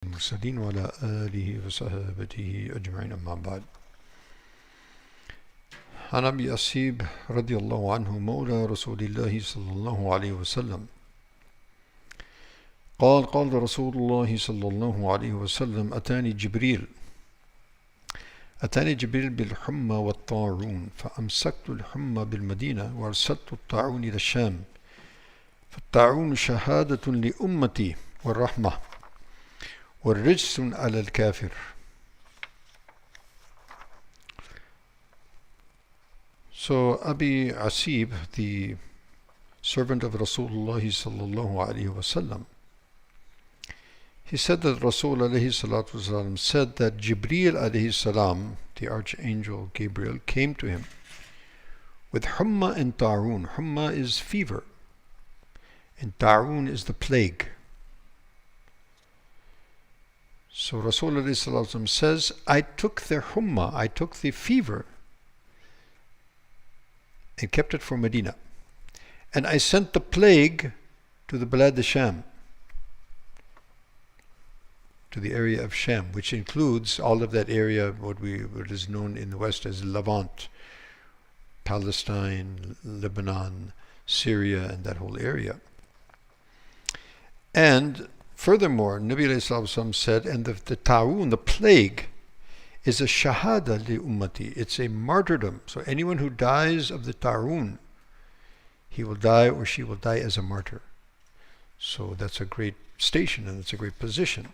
المرسلين وعلى آله وصحبه أجمعين أما بعد. عن أبي أسيب رضي الله عنه مولى رسول الله صلى الله عليه وسلم قال رسول الله صلى الله عليه وسلم أتاني جبريل بالحمى والطاعون فأمسكت الحمى بالمدينة وأرسلت الطاعون إلى الشام فالطاعون شهادة لأمتي والرحمة والرجس على الكافر. So Abi Asib, the servant of Rasulullah sallallahu alayhi wasallam, he said that Rasul alayhi salatu wasallam said that Jibreel alayhi salam, the archangel Gabriel, came to him with Humma and Ta'un. Humma is fever and Ta'un is the plague. So Rasul alayhi salatu wasallam says, I took the Humma, I took the fever and kept it for Medina. And I sent the plague to the Balad al-Sham, to the area of Sham, which includes all of that area, what is known in the West as Levant, Palestine, Lebanon, Syria, and that whole area. And furthermore, Nabi alayhi salatu said, and the ta'un, the plague, is a shahada li ummati. It's a martyrdom. So anyone who dies of the ta'un, he will die or she will die as a martyr. So that's a great station and it's a great position.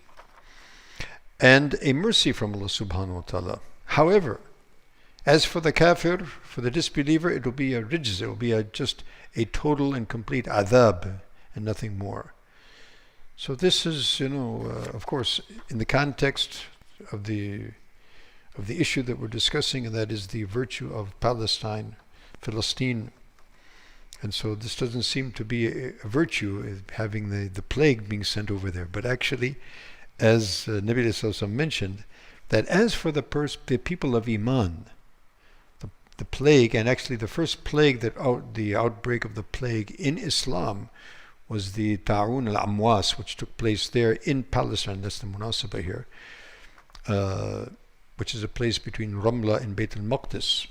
And a mercy from Allah subhanahu wa ta'ala. However, as for the kafir, for the disbeliever, it will be a rijz, it will be just a total and complete adhab and nothing more. So this is, of course, in the context of the issue that we're discussing, and that is the virtue of Palestine, Philistine. And so this doesn't seem to be a virtue, having the plague being sent over there. But actually, as Nabi Sallallahu mentioned, that as for the people of Iman, the plague, and actually the first plague, the outbreak of the plague in Islam was the Ta'un al-Amwas, which took place there in Palestine. That's the munasabah here. Which is a place between Ramla and Bayt al-Maqdis.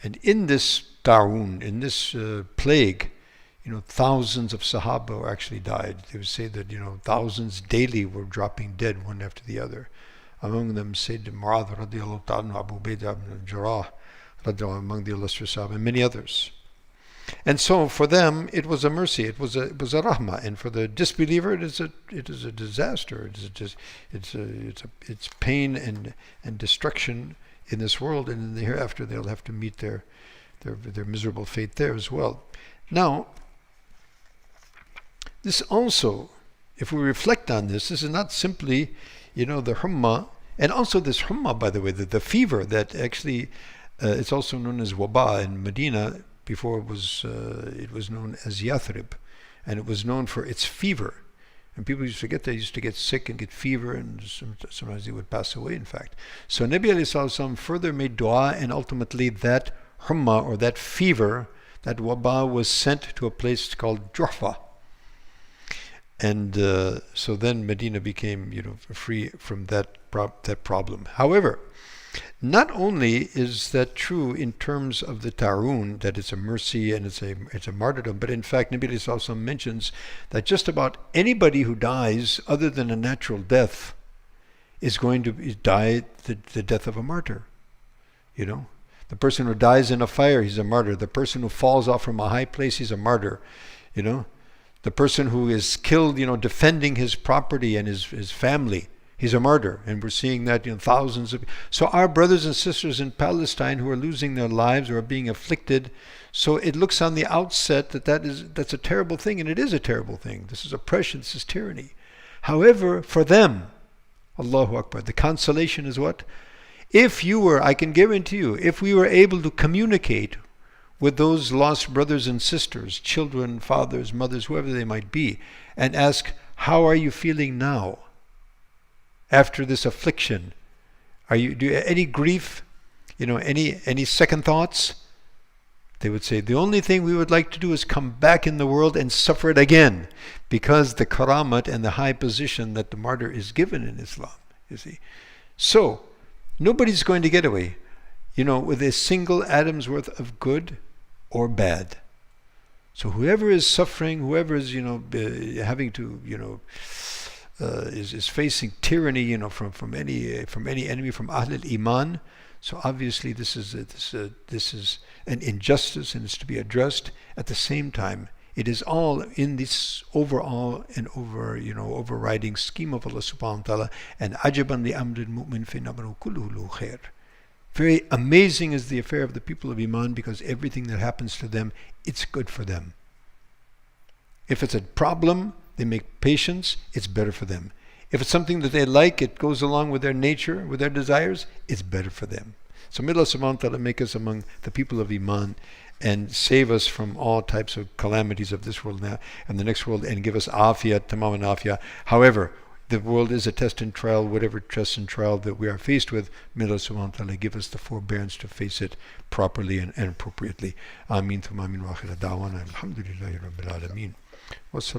And in this ta'un, in this plague, thousands of Sahaba actually died. They would say that, thousands daily were dropping dead one after the other. Among them, Sayyid Mu'adh radiallahu ta'ala, Abu Ubaidah ibn al-Jarrah, among the illustrious Sahaba, and many others. And so for them, it was a mercy, it was a rahmah, and for the disbeliever, it is a disaster. It's pain and destruction in this world, and in the hereafter they'll have to meet their miserable fate there as well. Now, this also, if we reflect on this is not simply, the humma, and also this humma, by the way, the fever that actually, it's also known as waba in Medina. Before it was known as Yathrib, and it was known for its fever. And people used to get sick and get fever, and sometimes they would pass away, in fact. So Nabi alayhi further made dua, and ultimately that humma, or that fever, that waba, was sent to a place called Juhfa. And so then Medina became, free from that problem. However, not only is that true in terms of the ta'un, that it's a mercy and it's a martyrdom, but in fact Nabi sallallahu alaihi wasallam mentions that just about anybody who dies other than a natural death is going to die the death of a martyr. The person who dies in a fire, he's a martyr. The person who falls off from a high place, he's a martyr. The person who is killed, defending his property and his family, he's a martyr. And we're seeing that thousands of. So our brothers and sisters in Palestine who are losing their lives or are being afflicted, so it looks on the outset that's a terrible thing, and it is a terrible thing. This is oppression, this is tyranny. However, for them, Allahu Akbar, the consolation is what? I can guarantee you, if we were able to communicate with those lost brothers and sisters, children, fathers, mothers, whoever they might be, and ask, how are you feeling now? After this affliction, do you any grief? Any second thoughts? they would say, the only thing we would like to do is come back in the world and suffer it again, because the karamat and the high position that the martyr is given in Islam, you see. So, nobody's going to get away, with a single atom's worth of good or bad. So whoever is suffering, whoever is, having to, is facing tyranny, from any enemy, from Ahl al-Iman. So obviously this is an injustice, and it's to be addressed. At the same time, it is all in this overall and overriding scheme of Allah subhanahu wa ta'ala. And ajaban li amril mu'min fa innahu kulluhu khair. Very amazing is the affair of the people of Iman, because everything that happens to them, it's good for them. If it's a problem, they make patience, it's better for them. If it's something that they like, it goes along with their nature, with their desires, it's better for them. So may Allah subhanahu wa ta'ala make us among the people of Iman and save us from all types of calamities of this world now and the next world, and give us afiyah, tamam and afiyah. However, the world is a test and trial. Whatever test and trial that we are faced with, may Allah subhanahu wa ta'ala give us the forbearance to face it properly and appropriately. Ameen thumma ameen wa akhir da'wana alhamdulillahi rabbil alameen.